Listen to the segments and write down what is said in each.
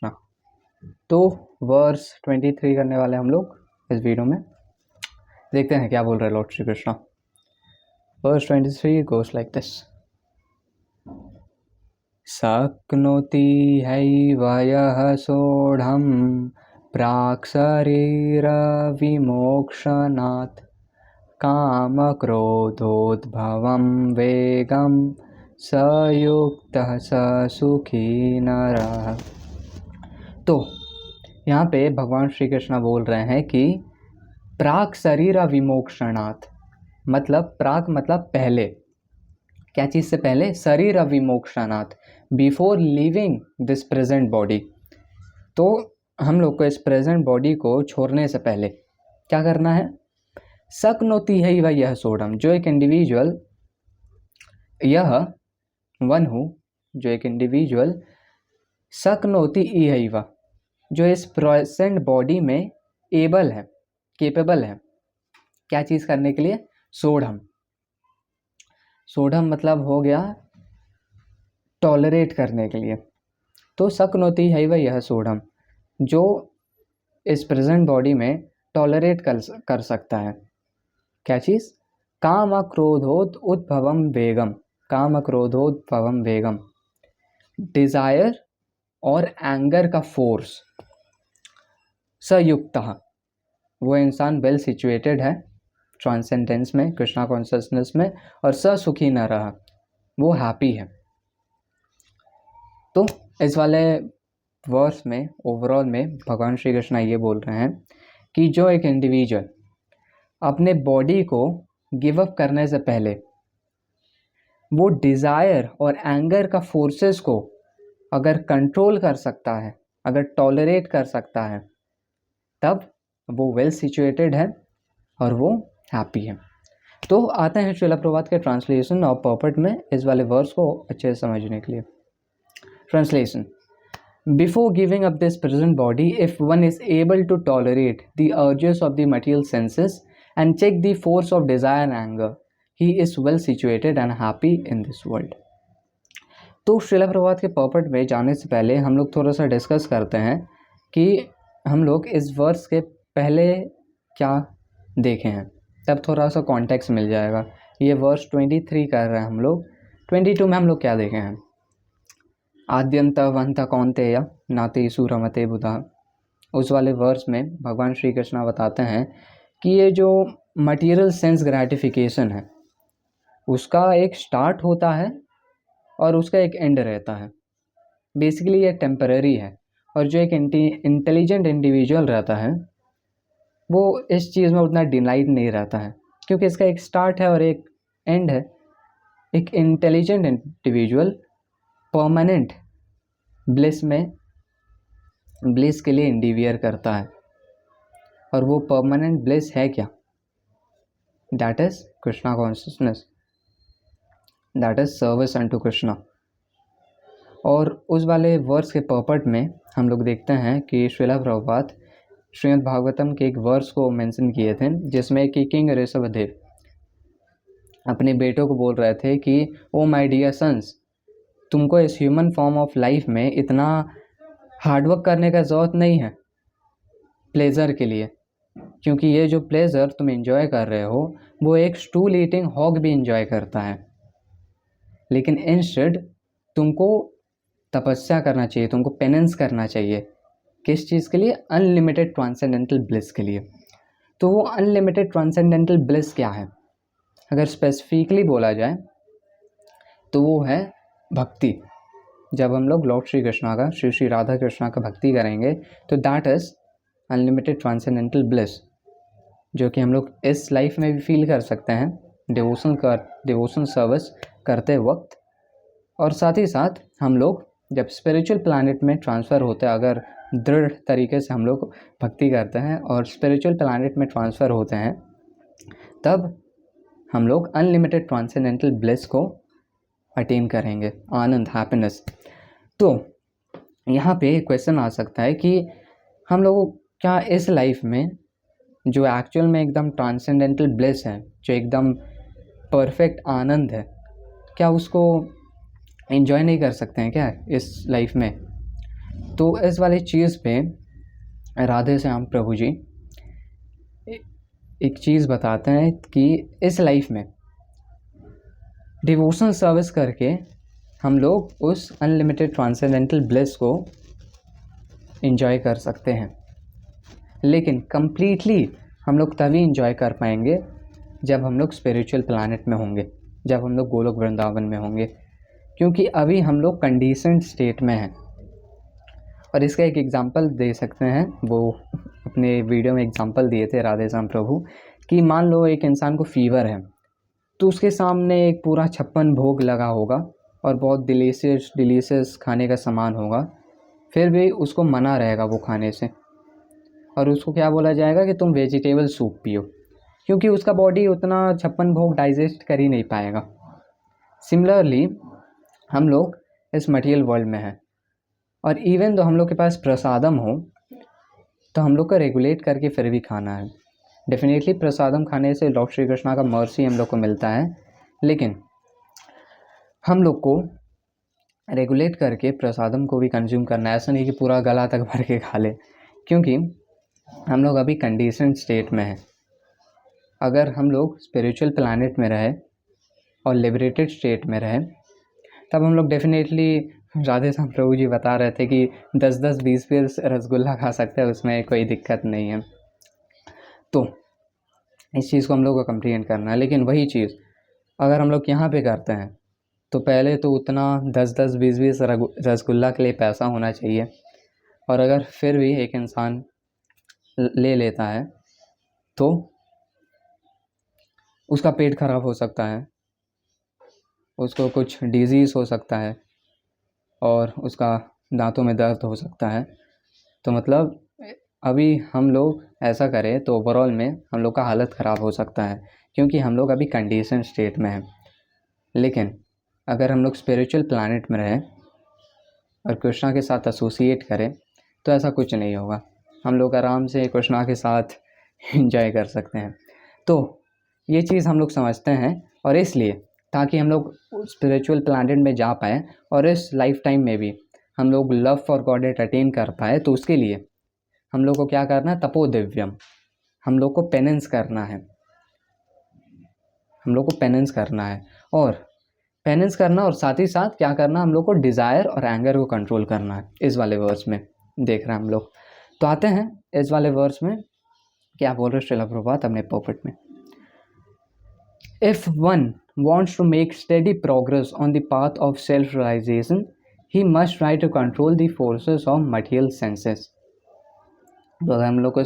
कृष्णा। तो वर्स 23 करने वाले हम लोग इस वीडियो में। देखते हैं क्या बोल रहे lord Shri Krishna. Verse 23 goes like this. शक्नोति हैव यः सोढं प्राक् शरीरविमोक्षणात् कामक्रोधोद्भवं वेगं स युक्तः स सुखी नरः। तो यहाँ पे भगवान श्री कृष्ण बोल रहे हैं कि प्राक शरीर विमोक्षणात्, मतलब प्राक मतलब पहले, क्या चीज़ से पहले? शरीर विमोक्षणात्, before leaving this present body. तो हम लोग को इस प्रेजेंट बॉडी को छोड़ने से पहले क्या करना है? शक्नोति है वह यह सोढम, जो एक इंडिविजुअल, यह वन हु, जो एक इंडिविजुअल शक्नोति है वह, जो इस प्रेजेंट बॉडी में एबल है, केपेबल है, क्या चीज़ करने के लिए? सोढम। सोढम मतलब हो गया टॉलरेट करने के लिए। तो शक्नोति है वह यह सोढम, जो इस प्रेजेंट बॉडी में टॉलरेट कर सकता है। क्या चीज़? काम क्रोधोद उद्भवम वेगम, काम क्रोधोद्भवम वेगम, डिज़ायर और एंगर का फोर्स। सयुक्तः, वो इंसान वेल सिचुएटेड है ट्रांसेंडेंस में, कृष्णा कॉन्शियसनेस में, और स सुखी न रहा, वो हैप्पी है। तो इस वाले वर्स में ओवरऑल में भगवान श्री कृष्ण ये बोल रहे हैं कि जो एक इंडिविजुअल अपने बॉडी को गिव अप करने से पहले वो डिज़ायर और एंगर का फोर्सेस को अगर कंट्रोल कर सकता है, अगर टॉलरेट कर सकता है, तब वो वेल सिचुएटेड है और वो हैप्पी है। तो आते हैं श्रील प्रभुपाद के ट्रांसलेशन और पर्पट में इस वाले वर्स को अच्छे से समझने के लिए। Translation: Before giving up this present body, if one is able to tolerate the urges of the material senses and check the force of desire and anger, he is well situated and happy in this world. तो श्रील प्रभुपाद के पर्पट में जाने से पहले हम लोग थोड़ा सा डिस्कस करते हैं कि हम लोग इस वर्स के पहले क्या देखे हैं, तब थोड़ा सा कॉन्टेक्स्ट मिल जाएगा। ये वर्स 23 कर रहे हैं हम लोग। 22 में हम लोग क्या देखे हैं? आद्यंतवंत कौन्तेय नाते सूरमते बुधा। उस वाले वर्स में भगवान श्री कृष्ण बताते हैं कि ये जो मटेरियल सेंस ग्रेटिफिकेशन है, उसका एक स्टार्ट होता है और उसका एक एंड रहता है। बेसिकली ये टेम्पररी है, और जो एक इंटेलिजेंट इंडिविजुअल रहता है वो इस चीज़ में उतना डिलाइट नहीं रहता है, क्योंकि इसका एक स्टार्ट है और एक एंड है। एक इंटेलिजेंट इंडिविजुअल परमानेंट ब्लिस में, ब्लिस के लिए इंडिवियर करता है, और वो परमानेंट ब्लिस है क्या? That is Krishna consciousness, that is service unto Krishna. और उस वाले वर्स के पर्पट में हम लोग देखते हैं कि श्रील प्रभुपाद श्रीमद् भागवतम के एक वर्स को मेंशन किए थे, जिसमें कि किंग ऋषभदेव अपने बेटों को बोल रहे थे कि ओ माय डियर सन्स, तुमको इस ह्यूमन फॉर्म ऑफ लाइफ में इतना हार्डवर्क करने का ज़रूरत नहीं है प्लेज़र के लिए, क्योंकि ये जो प्लेज़र तुम एंजॉय कर रहे हो वो एक स्टूल ईटिंग हॉग भी एंजॉय करता है। लेकिन इंस्टेड तुमको तपस्या करना चाहिए, तुमको पेनेंस करना चाहिए। किस चीज़ के लिए? अनलिमिटेड ट्रांसेंडेंटल ब्लिस के लिए। तो वो अनलिमिटेड ट्रांसेंडेंटल ब्लिस क्या है? अगर स्पेसिफिकली बोला जाए तो वो है भक्ति। जब हम लोग लॉर्ड श्री कृष्णा का, श्री श्री राधा कृष्णा का भक्ति करेंगे तो that is unlimited transcendental bliss, जो कि हम लोग इस लाइफ में भी फील कर सकते हैं डिवोशन सर्विस करते वक्त। और साथ ही साथ हम लोग जब स्पिरिचुअल प्लैनेट में ट्रांसफ़र होते हैं, अगर दृढ़ तरीके से हम लोग भक्ति करते हैं और स्पिरिचुअल प्लैनेट में ट्रांसफ़र होते हैं, तब हम लोग अनलिमिटेड ट्रांसेंडेंटल ब्लिस को अटेन करेंगे, आनंद, हैप्पीनेस। तो यहाँ पे क्वेश्चन आ सकता है कि हम लोग क्या इस लाइफ में जो एक्चुअल में एकदम ट्रांसेंडेंटल ब्लिस है, जो एकदम परफेक्ट आनंद है, क्या उसको एंजॉय नहीं कर सकते हैं क्या इस लाइफ में? तो इस वाली चीज़ पे राधे श्याम प्रभु जी एक चीज़ बताते हैं कि इस लाइफ में डिवोशनल सर्विस करके हम लोग उस अनलिमिटेड ट्रांसेंडेंटल ब्लिस को एंजॉय कर सकते हैं, लेकिन कम्प्लीटली हम लोग तभी एंजॉय कर पाएंगे जब हम लोग स्पिरिचुअल प्लैनेट में होंगे, जब हम लोग गोलोक वृंदावन में होंगे, क्योंकि अभी हम लोग कंडीशनड स्टेट में हैं। और इसका एक एग्जांपल दे सकते हैं, वो अपने वीडियो में एग्जांपल दिए थे राधे श्याम प्रभु कि मान लो एक इंसान को फीवर है, तो उसके सामने एक पूरा 56 भोग लगा होगा और बहुत डिलीशियस खाने का सामान होगा, फिर भी उसको मना रहेगा वो खाने से, और उसको क्या बोला जाएगा कि तुम वेजिटेबल सूप पियो, क्योंकि उसका बॉडी उतना 56 भोग डाइजेस्ट कर ही नहीं पाएगा। सिमिलरली हम लोग इस मटेरियल वर्ल्ड में हैं, और इवन तो हम लोग के पास प्रसादम हो तो हम लोग को रेगुलेट करके फिर भी खाना है। डेफिनेटली प्रसादम खाने से लॉर्ड श्री कृष्णा का मर्सी हम लोग को मिलता है, लेकिन हम लोग को रेगुलेट करके प्रसादम को भी कंज्यूम करना है। ऐसा नहीं कि पूरा गला तक भर के खा ले, क्योंकि हम लोग अभी कंडीशन स्टेट में हैं। अगर हम लोग स्पिरिचुअल प्लैनेट में रहे और लिबरेटेड स्टेट में रहे, तब हम लोग डेफिनेटली, राधे श्याम प्रभु जी बता रहे थे कि 10-10 20-20 रसगुल्ला खा सकते हैं, उसमें कोई दिक्कत नहीं है। तो इस चीज़ को हम लोग को कंप्लीट करना है। लेकिन वही चीज़ अगर हम लोग यहाँ पे करते हैं तो पहले तो उतना 10-10 20-20 रसगुल्ला के लिए पैसा होना चाहिए, और अगर फिर भी एक इंसान ले लेता है तो उसका पेट खराब हो सकता है, उसको कुछ डिजीज़ हो सकता है, और उसका दांतों में दर्द हो सकता है। तो मतलब अभी हम लोग ऐसा करें तो ओवरऑल में हम लोग का हालत ख़राब हो सकता है, क्योंकि हम लोग अभी कंडीशन स्टेट में हैं। लेकिन अगर हम लोग स्पिरिचुअल प्लैनेट में रहें और कृष्णा के साथ एसोसिएट करें तो ऐसा कुछ नहीं होगा, हम लोग आराम से कृष्णा के साथ एंजॉय कर सकते हैं। तो ये चीज़ हम लोग समझते हैं, और इसलिए ताकि हम लोग स्पिरिचुअल प्लैनेट में जा पाएँ और इस लाइफ टाइम में भी हम लोग लव फॉर गॉड अटेन कर पाए, तो उसके लिए हम लोग को क्या करना है, तपोदिव्यम, हम लोग को पेनेंस करना है, हम लोग को पेनेंस करना है। और पेनेंस करना और साथ ही साथ क्या करना, हम लोग को डिज़ायर और एंगर को कंट्रोल करना है। इस वाले वर्स में देख रहे हैं हम लोग। तो आते हैं इस वाले वर्स में क्या बोल रहे श्रील प्रभुपाद अपने पोपिट में। If one wants to make steady progress on the path of self-realization, he must try to control the forces of material senses. तो अगर हम लोग को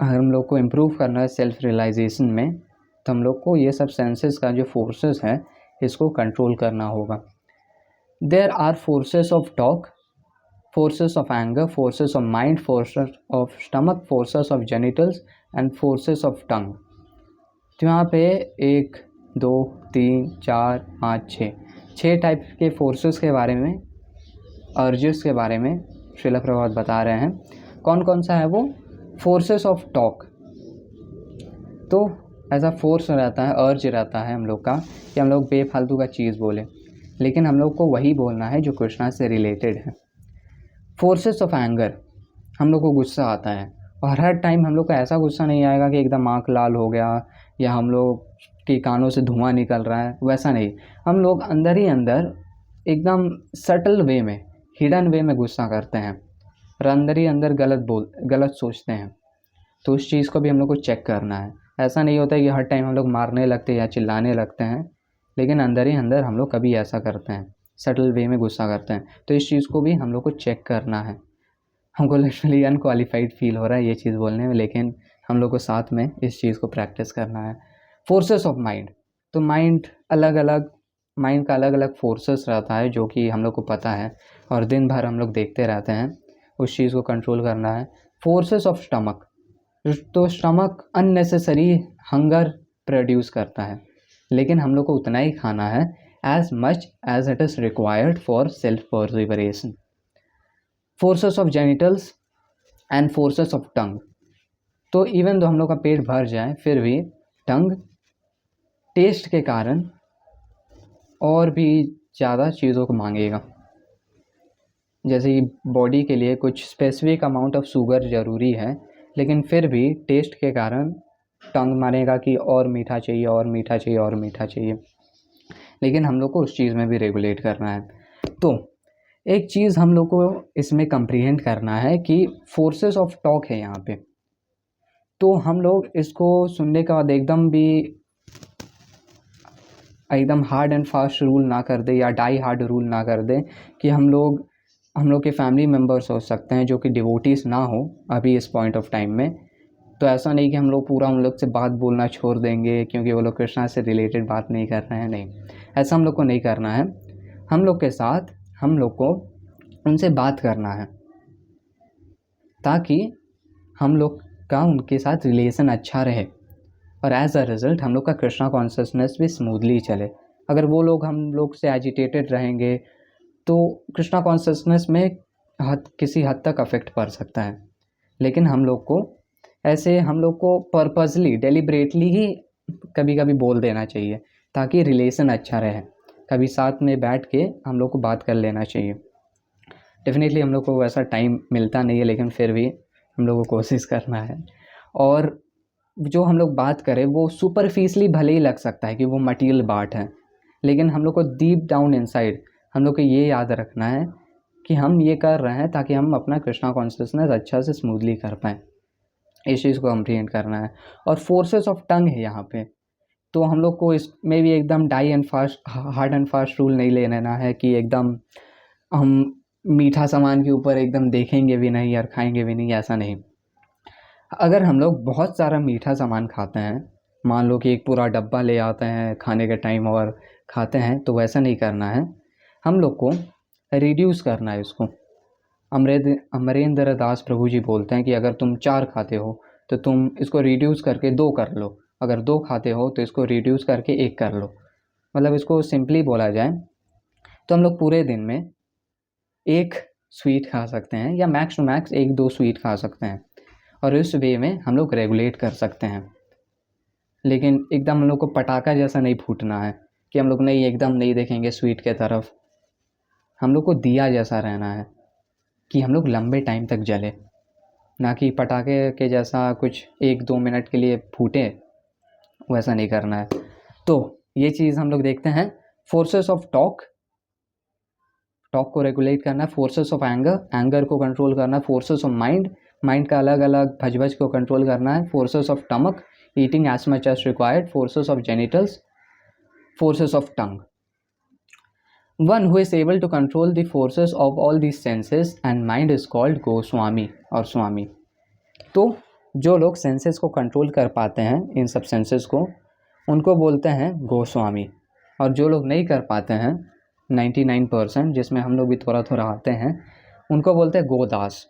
अगर हम लोग को इम्प्रूव करना है सेल्फ रियलाइजेशन में, तो हम लोग को ये सब सेंसेस का जो फोर्सेस है इसको कंट्रोल करना होगा। There are forces of talk, forces of anger, forces of mind, forces of stomach, forces of genitals and forces of tongue. तो यहाँ पे 1 2 3 4 5 6 टाइप के फोर्सेस के बारे में, अर्जेस के बारे में श्रील प्रभुपाद बता रहे हैं। कौन कौन सा है वो? फोर्सेस ऑफ टॉक, तो ऐसा फोर्स रहता है, अर्ज रहता है हम लोग का कि हम लोग बेफालतू का चीज़ बोलें, लेकिन हम लोग को वही बोलना है जो कृष्णा से रिलेटेड है। फोर्सेस ऑफ एंगर, हम लोग को गुस्सा आता है, और हर टाइम हम लोग को ऐसा गुस्सा नहीं आएगा कि एकदम आँख लाल हो गया या हम लोग के कानों से धुआं निकल रहा है, वैसा नहीं। हम लोग अंदर ही अंदर एकदम सटल वे में, हिडन वे में गुस्सा करते हैं, और अंदर ही अंदर गलत सोचते हैं। तो उस चीज़ को भी हम लोग को चेक करना है। ऐसा नहीं होता है कि हर टाइम हम लोग मारने लगते हैं या चिल्लाने लगते हैं, लेकिन अंदर ही अंदर हम लोग कभी ऐसा करते हैं, सटल वे में गुस्सा करते हैं। तो इस चीज़ को भी हम लोग को चेक करना है। हमको लिटरली अनक्वालिफाइड फील हो रहा है ये चीज़ बोलने में, लेकिन हम लोग को साथ में इस चीज़ को प्रैक्टिस करना है। फोर्सेस ऑफ माइंड, तो माइंड का अलग अलग फोर्सेस रहता है जो कि हम लोग को पता है, और दिन भर हम लोग देखते रहते हैं, उस चीज़ को कंट्रोल करना है। फोर्सेस ऑफ स्टमक, तो स्टमक अननेसेसरी हंगर प्रोड्यूस करता है, लेकिन हम लोग को उतना ही खाना है as much as it is required for self perseveration. Forces of genitals and forces of tongue, तो इवन तो हम लोग का पेट भर जाए फिर भी टंग टेस्ट के कारण और भी ज़्यादा चीज़ों को मांगेगा। जैसे कि बॉडी के लिए कुछ स्पेसिफिक अमाउंट ऑफ शुगर ज़रूरी है, लेकिन फिर भी टेस्ट के कारण टंग मारेगा कि और मीठा चाहिए और मीठा चाहिए और मीठा चाहिए, लेकिन हम लोग को उस चीज़ में भी रेगुलेट करना है। तो एक चीज़ हम लोग को इसमें कंप्रीहेंड करना है कि फोर्सेस ऑफ टॉक है यहाँ पे। तो हम लोग इसको सुनने के बाद एकदम हार्ड एंड फास्ट रूल ना कर दे या डाई हार्ड रूल ना कर दे कि हम लोग के फैमिली मेम्बर्स हो सकते हैं जो कि डिवोटीज ना हो अभी इस पॉइंट ऑफ टाइम में। तो ऐसा नहीं कि हम लोग पूरा उन लोग से बात बोलना छोड़ देंगे क्योंकि वो लोग कृष्णा से रिलेटेड बात नहीं कर रहे हैं, नहीं, ऐसा हम लोग को नहीं करना है। हम लोग के साथ हम लोग को उनसे बात करना है ताकि हम लोग का उनके साथ रिलेशन अच्छा रहे और एज अ रिज़ल्ट हम लोग का कृष्णा कॉन्शियसनेस भी स्मूथली चले। अगर वो लोग हम लोग से एजिटेटेड रहेंगे तो कृष्णा कॉन्शियसनेस में किसी हद तक अफेक्ट पड़ सकता है। लेकिन हम लोग को पर्पसली डेलिब्रेटली ही कभी कभी बोल देना चाहिए ताकि रिलेशन अच्छा रहे। कभी साथ में बैठ के हम लोग को बात कर लेना चाहिए। डेफिनेटली हम लोग को वैसा टाइम मिलता नहीं है, लेकिन फिर भी हम लोग को कोशिश करना है। और जो हम लोग बात करें वो सुपरफिशली भले ही लग सकता है कि वो मटीरियल बात है, लेकिन हम लोग को डीप डाउन इनसाइड हम लोग को ये याद रखना है कि हम ये कर रहे हैं ताकि हम अपना कृष्णा कॉन्शियसनेस अच्छा से स्मूथली कर पाएँ। इस चीज़ को कंप्रीहेंड करना है। और फोर्सेस ऑफ टंग है यहाँ पे, तो हम लोग को इसमें भी एकदम हार्ड एंड फास्ट रूल नहीं ले लेना है कि एकदम हम मीठा सामान के ऊपर एकदम देखेंगे भी नहीं और खाएंगे भी नहीं, ऐसा नहीं। अगर हम लोग बहुत सारा मीठा सामान खाते हैं, मान लो कि एक पूरा डब्बा ले आते हैं खाने के टाइम और खाते हैं, तो वैसा नहीं करना है। हम लोग को रिड्यूस करना है इसको। अमरेंद्र दास प्रभु जी बोलते हैं कि अगर तुम 4 खाते हो तो तुम इसको रिड्यूस करके 2 कर लो, अगर 2 खाते हो तो इसको रिड्यूस करके 1 कर लो। मतलब इसको सिंपली बोला जाए तो हम लोग पूरे दिन में 1 स्वीट खा सकते हैं या मैक्स टू मैक्स 1-2 स्वीट खा सकते हैं, और इस वे में हम लोग रेगुलेट कर सकते हैं। लेकिन एकदम हम लोग को पटाखा जैसा नहीं फूटना है कि हम लोग नहीं एकदम नहीं देखेंगे स्वीट के तरफ। हम लोग को दिया जैसा रहना है कि हम लोग लंबे टाइम तक जले, ना कि पटाखे के जैसा कुछ 1-2 मिनट के लिए फूटे, वैसा नहीं करना है। तो ये चीज़ हम लोग देखते हैं। फोर्सेस ऑफ टॉक को रेगुलेट करना, फोर्सेस ऑफ एंगर को कंट्रोल करना, फोर्सेस ऑफ माइंड का अलग अलग भजभज को कंट्रोल करना है, forces of stomach eating as much as required, forces of genitals, forces of tongue. One who is able to control the forces of all these senses and mind is called Goswami और स्वामी। तो जो लोग senses को control कर पाते हैं, इन सब senses को, उनको बोलते हैं गोस्वामी। और जो लोग नहीं कर पाते हैं 99%, जिसमें हम लोग भी थोड़ा थोड़ा आते हैं, उनको बोलते हैं गोदास।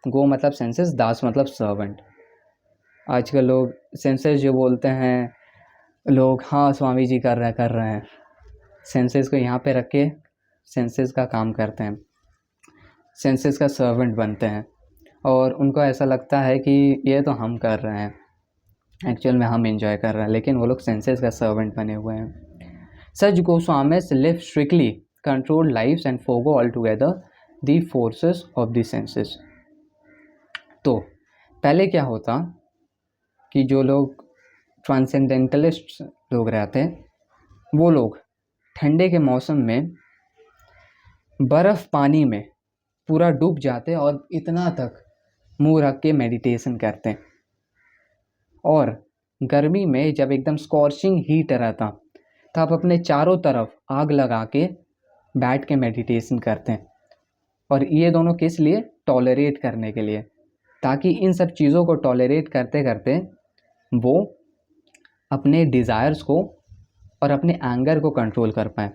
गो मतलब सेंसेस, दास मतलब सर्वेंट। आजकल लोग सेंसेस जो बोलते हैं लोग, हाँ स्वामी जी कर रहे हैं, सेंसेस को यहाँ पे रख के सेंसेस का काम करते हैं, सेंसेस का सर्वेंट बनते हैं, और उनको ऐसा लगता है कि ये तो हम कर रहे हैं, एक्चुअल में हम एंजॉय कर रहे हैं, लेकिन वो लोग सेंसेस का सर्वेंट बने हुए हैं। Such Goswamis live strictly controlled lives and forgo altogether the forces of the senses. तो पहले क्या होता कि जो लोग ट्रांसेंडेंटलिस्ट लोग रहते हैं, वो लोग ठंडे के मौसम में बर्फ़ पानी में पूरा डूब जाते और इतना तक मुंह रख के मेडिटेशन करते हैं। और गर्मी में जब एकदम स्कॉर्चिंग हीट रहता तब अपने चारों तरफ आग लगा के बैठ के मेडिटेशन करते हैं। और ये दोनों किस लिए? टॉलरेट करने के लिए, ताकि इन सब चीज़ों को टॉलरेट करते करते वो अपने डिज़ायर्स को और अपने एंगर को कंट्रोल कर पाएँ।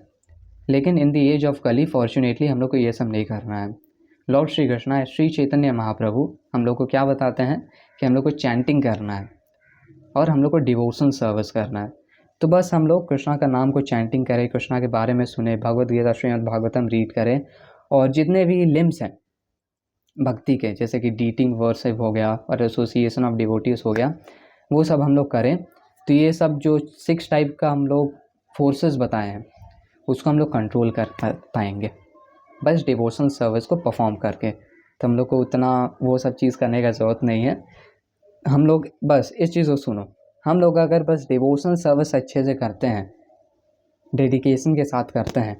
लेकिन इन द एज ऑफ कली फॉर्चुनेटली हम लोग को ये सब नहीं करना है। लॉर्ड श्री कृष्णा, श्री चैतन्य महाप्रभु हम लोग को क्या बताते हैं कि हम लोग को चैंटिंग करना है और हम लोग को डिवोशन सर्विस करना है। तो बस हम लोग कृष्णा का नाम को चैंटिंग करें, कृष्णा के बारे में सुने, भगवद गीता श्रीमद् भागवतम रीड करें, और जितने भी लिम्स हैं भक्ति के, जैसे कि डीटिंग वर्शिप हो गया और एसोसिएशन ऑफ डिवोटीज हो गया, वो सब हम लोग करें। तो ये सब जो 6 टाइप का हम लोग फोर्सेस बताए हैं उसको हम लोग कंट्रोल कर पाएंगे। बस डिवोशनल सर्विस को परफॉर्म करके। तो हम लोग को उतना वो सब चीज़ करने का ज़रूरत नहीं है। हम लोग बस इस चीज़ को सुनो, हम लोग अगर बस डिवोशनल सर्विस अच्छे से करते हैं, डेडिकेशन के साथ करते हैं,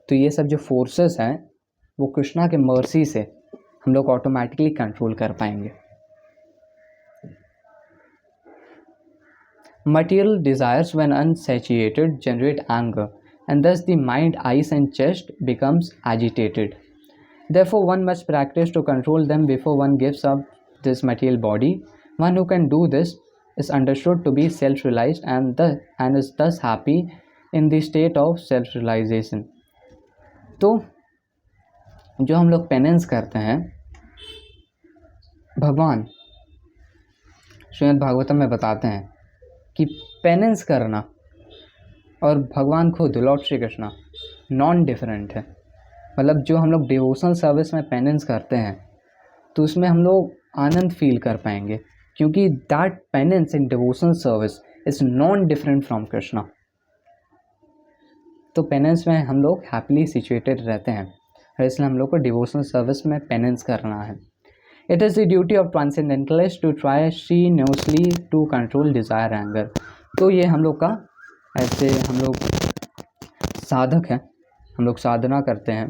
तो ये सब जो फोर्सेस हैं वो कृष्णा के मर्सी से हम लोग ऑटोमेटिकली कंट्रोल कर पाएंगे। Material desires when unsatiated generate anger, and thus the mind, eyes and chest becomes agitated. Therefore one must practice to control them before one gives up this material body. One who can do this is understood to be self-realized and is thus happy in the state of self-realization. तो जो हम लोग penance करते हैं, भगवान श्रीमद् भागवतम में बताते हैं कि पेनेंस करना और भगवान खुद Lord Shri Krishna non different है। मतलब जो हम लोग डिवोशनल सर्विस में पेनेंस करते हैं तो उसमें हम लोग आनंद फील कर पाएंगे, क्योंकि that penance in devotional service is non different from Krishna. तो पेनेंस में हम लोग हैप्पीली सिचुएटेड रहते हैं, और इसलिए हम लोग को डिवोशनल सर्विस में पेनेंस करना है। It is the duty of transcendentalists to try strenuously to control desire, anger. तो ये हम लोग का ऐसे हम लोग साधक हैं, हम लोग साधना करते हैं,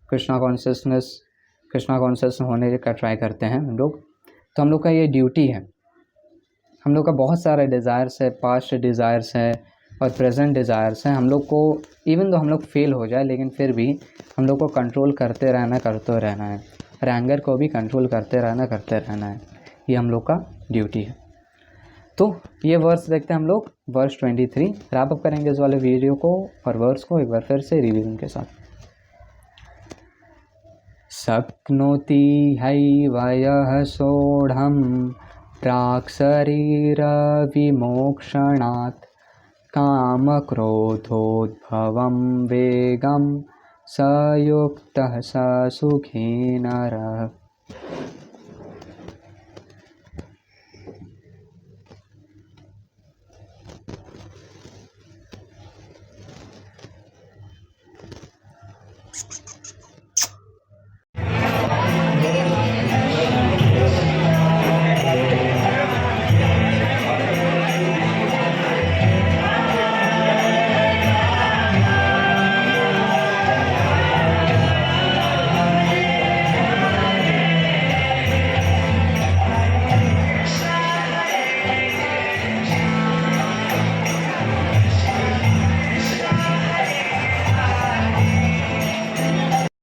कृष्णा कॉन्शियस होने का ट्राई करते हैं हम लोग। तो हम लोग का ये ड्यूटी है। हम लोग का बहुत सारे डिज़ायर्स है, पास्ट डिज़ायर्स है और प्रेजेंट डिज़ायर्स हैं। हम लोग को इवन तो हम लोग फेल हो जाए लेकिन फिर भी हम लोग को कंट्रोल करते रहना है, और एंगर को भी कंट्रोल करते रहना है। ये हम लोग का ड्यूटी है। तो ये वर्स देखते हैं हम लोग, वर्स 23 रैप अप करेंगे इस वाले वीडियो को और वर्स को एक बार फिर से रिवीजन के साथ। शक्नोति हैवयः सोढ़ं प्राक् शरीर विमोक्षणात् काम क्रोधोद्भवं वेगं स युक्तः स सुखी नरः।